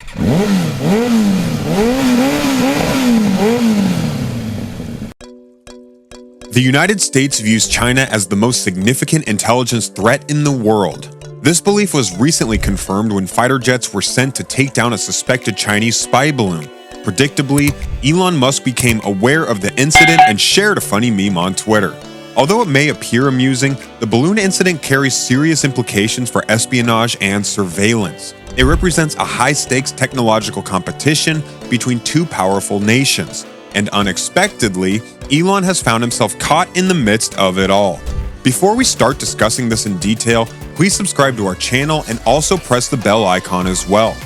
The United States views China as the most significant intelligence threat in the world. This belief was recently confirmed when fighter jets were sent to take down a suspected Chinese spy balloon. Predictably, Elon Musk became aware of the incident and shared a funny meme on Twitter. Although it may appear amusing, the balloon incident carries serious implications for espionage and surveillance. It represents a high-stakes technological competition between two powerful nations. And unexpectedly, Elon has found himself caught in the midst of it all. Before we start discussing this in detail, please subscribe to our channel and also press the bell icon as well.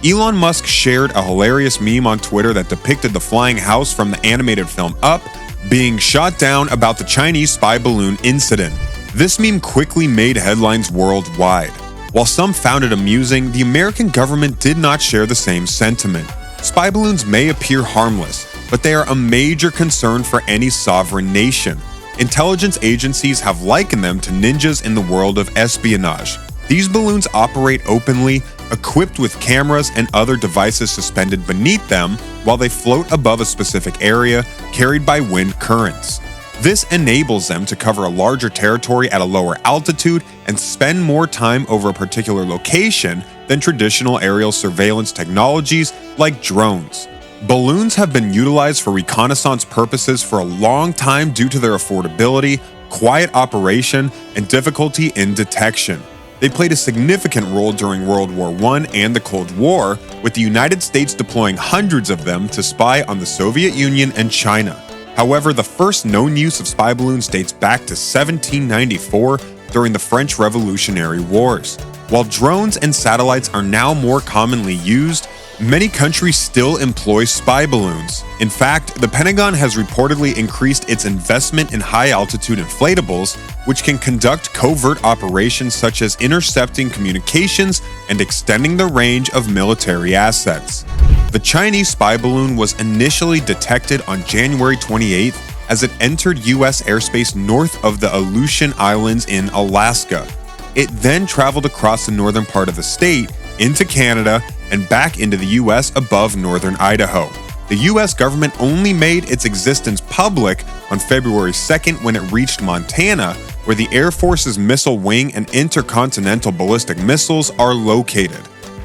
Elon Musk shared a hilarious meme on Twitter that depicted the flying house from the animated film Up being shot down about the Chinese spy balloon incident. This meme quickly made headlines worldwide. While some found it amusing, the American government did not share the same sentiment. Spy balloons may appear harmless, but they are a major concern for any sovereign nation. Intelligence agencies have likened them to ninjas in the world of espionage. These balloons operate openly, equipped with cameras and other devices suspended beneath them while they float above a specific area, carried by wind currents. This enables them to cover a larger territory at a lower altitude and spend more time over a particular location than traditional aerial surveillance technologies like drones. Balloons have been utilized for reconnaissance purposes for a long time due to their affordability, quiet operation, and difficulty in detection. They played a significant role during World War I and the Cold War, with the United States deploying hundreds of them to spy on the Soviet Union and China. However, the first known use of spy balloons dates back to 1794 during the French Revolutionary Wars. While drones and satellites are now more commonly used, many countries still employ spy balloons. In fact, the Pentagon has reportedly increased its investment in high-altitude inflatables, which can conduct covert operations such as intercepting communications and extending the range of military assets. The Chinese spy balloon was initially detected on January 28th as it entered U.S. airspace north of the Aleutian Islands in Alaska. It then traveled across the northern part of the state, into Canada, and back into the U.S. above northern Idaho. The U.S. government only made its existence public on February 2nd when it reached Montana, where the Air Force's missile wing and intercontinental ballistic missiles are located.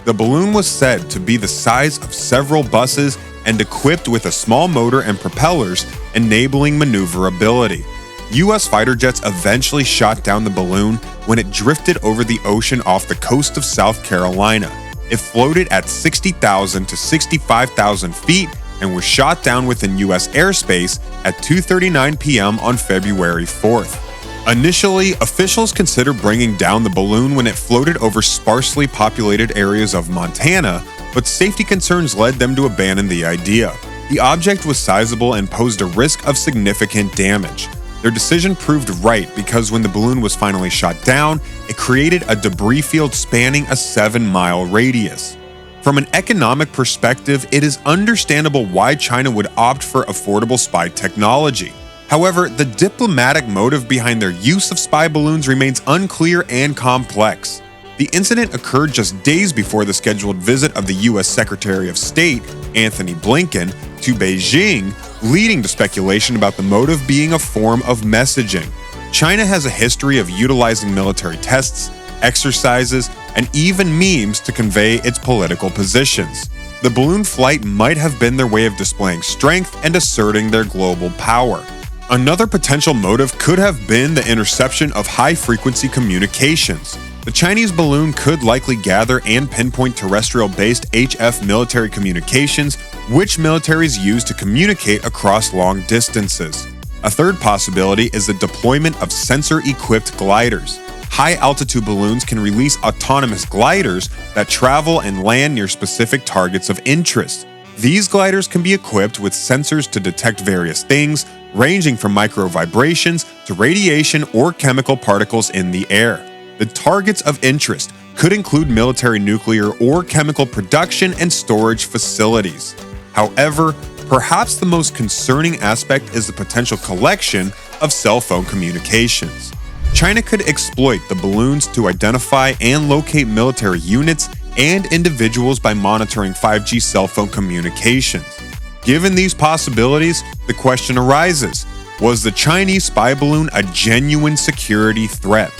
The balloon was said to be the size of several buses and equipped with a small motor and propellers, enabling maneuverability. U.S. fighter jets eventually shot down the balloon when it drifted over the ocean off the coast of South Carolina. It floated at 60,000 to 65,000 feet and was shot down within U.S. airspace at 2:39 p.m. on February 4th. Initially, officials considered bringing down the balloon when it floated over sparsely populated areas of Montana, but safety concerns led them to abandon the idea. The object was sizable and posed a risk of significant damage. Their decision proved right because when the balloon was finally shot down, it created a debris field spanning a 7-mile radius. From an economic perspective, it is understandable why China would opt for affordable spy technology. However, the diplomatic motive behind their use of spy balloons remains unclear and complex. The incident occurred just days before the scheduled visit of the U.S. Secretary of State, Antony Blinken, to Beijing, leading to speculation about the motive being a form of messaging. China has a history of utilizing military tests, exercises, and even memes to convey its political positions. The balloon flight might have been their way of displaying strength and asserting their global power. Another potential motive could have been the interception of high-frequency communications. The Chinese balloon could likely gather and pinpoint terrestrial-based HF military communications, which militaries use to communicate across long distances. A third possibility is the deployment of sensor-equipped gliders. High-altitude balloons can release autonomous gliders that travel and land near specific targets of interest. These gliders can be equipped with sensors to detect various things, ranging from micro vibrations to radiation or chemical particles in the air. The targets of interest could include military nuclear or chemical production and storage facilities. However, perhaps the most concerning aspect is the potential collection of cell phone communications. China could exploit the balloons to identify and locate military units and individuals by monitoring 5G cell phone communications. Given these possibilities, the question arises, was the Chinese spy balloon a genuine security threat?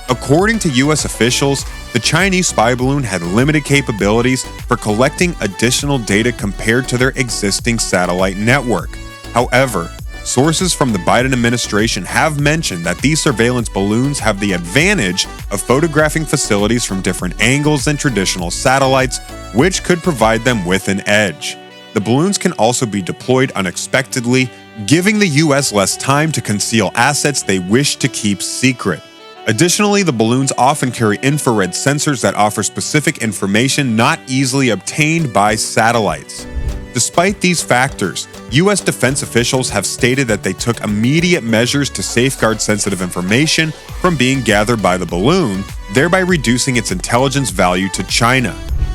According to US officials, the Chinese spy balloon had limited capabilities for collecting additional data compared to their existing satellite network. However, sources from the Biden administration have mentioned that these surveillance balloons have the advantage of photographing facilities from different angles than traditional satellites, which could provide them with an edge. The balloons can also be deployed unexpectedly, giving the US less time to conceal assets they wish to keep secret. Additionally, the balloons often carry infrared sensors that offer specific information not easily obtained by satellites. Despite these factors, US defense officials have stated that they took immediate measures to safeguard sensitive information from being gathered by the balloon, thereby reducing its intelligence value to China.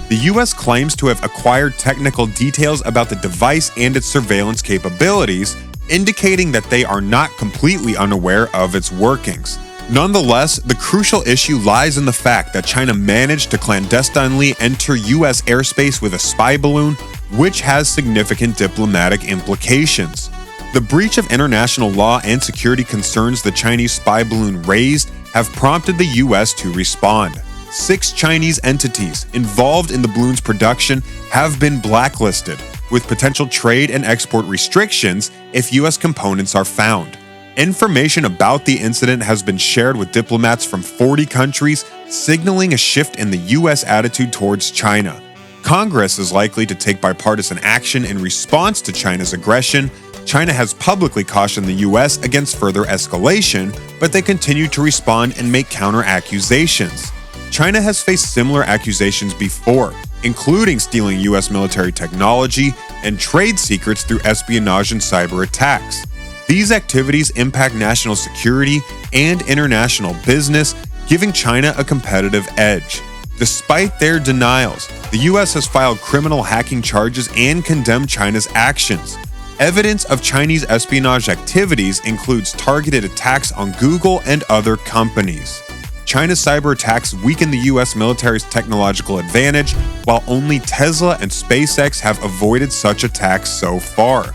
The US claims to have acquired technical details about the device and its surveillance capabilities, indicating that they are not completely unaware of its workings. Nonetheless, the crucial issue lies in the fact that China managed to clandestinely enter US airspace with a spy balloon, which has significant diplomatic implications. The breach of international law and security concerns the Chinese spy balloon raised have prompted the US to respond. 6 Chinese entities involved in the balloon's production have been blacklisted, with potential trade and export restrictions if US components are found. Information about the incident has been shared with diplomats from 40 countries, signaling a shift in the US attitude towards China. Congress is likely to take bipartisan action in response to China's aggression. China has publicly cautioned the US against further escalation, but they continue to respond and make counter-accusations. China has faced similar accusations before, including stealing US military technology and trade secrets through espionage and cyber attacks. These activities impact national security and international business, giving China a competitive edge. Despite their denials, the US has filed criminal hacking charges and condemned China's actions. Evidence of Chinese espionage activities includes targeted attacks on Google and other companies. China's cyber attacks weaken the US military's technological advantage, while only Tesla and SpaceX have avoided such attacks so far.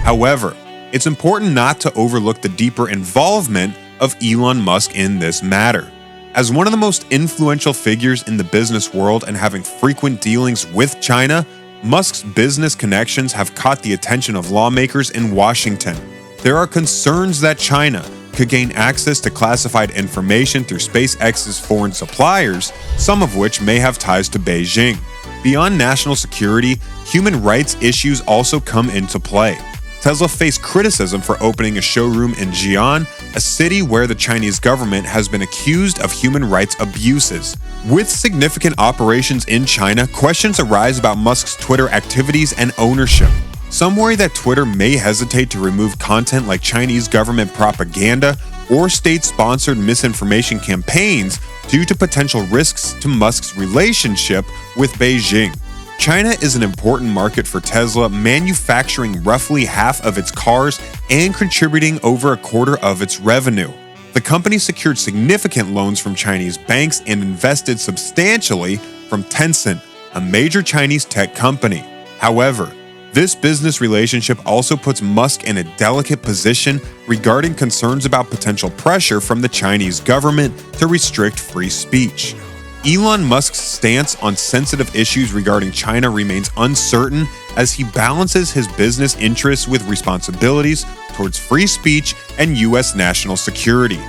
However, it's important not to overlook the deeper involvement of Elon Musk in this matter. As one of the most influential figures in the business world and having frequent dealings with China, Musk's business connections have caught the attention of lawmakers in Washington. There are concerns that China could gain access to classified information through SpaceX's foreign suppliers, some of which may have ties to Beijing. Beyond national security, human rights issues also come into play. Tesla faced criticism for opening a showroom in Xi'an, a city where the Chinese government has been accused of human rights abuses. With significant operations in China, questions arise about Musk's Twitter activities and ownership. Some worry that Twitter may hesitate to remove content like Chinese government propaganda or state-sponsored misinformation campaigns due to potential risks to Musk's relationship with Beijing. China is an important market for Tesla, manufacturing roughly half of its cars and contributing over a quarter of its revenue. The company secured significant loans from Chinese banks and invested substantially from Tencent, a major Chinese tech company. However, this business relationship also puts Musk in a delicate position regarding concerns about potential pressure from the Chinese government to restrict free speech. Elon Musk's stance on sensitive issues regarding China remains uncertain as he balances his business interests with responsibilities towards free speech and U.S. national security.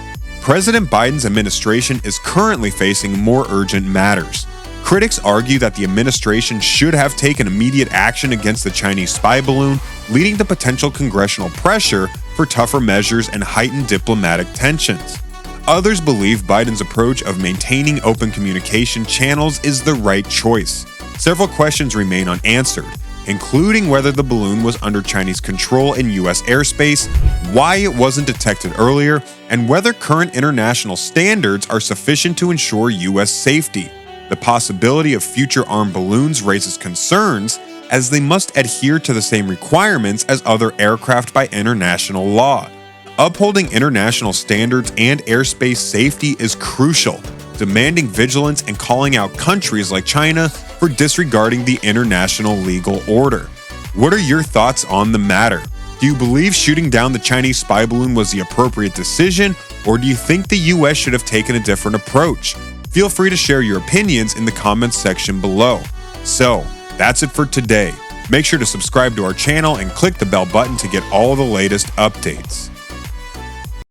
President Biden's administration is currently facing more urgent matters. Critics argue that the administration should have taken immediate action against the Chinese spy balloon, leading to potential congressional pressure for tougher measures and heightened diplomatic tensions. Others believe Biden's approach of maintaining open communication channels is the right choice. Several questions remain unanswered, including whether the balloon was under Chinese control in U.S. airspace, why it wasn't detected earlier, and whether current international standards are sufficient to ensure U.S. safety. The possibility of future armed balloons raises concerns, as they must adhere to the same requirements as other aircraft by international law. Upholding international standards and airspace safety is crucial, demanding vigilance and calling out countries like China for disregarding the international legal order. What are your thoughts on the matter? Do you believe shooting down the Chinese spy balloon was the appropriate decision, or do you think the US should have taken a different approach? Feel free to share your opinions in the comments section below. So, that's it for today. Make sure to subscribe to our channel and click the bell button to get all the latest updates.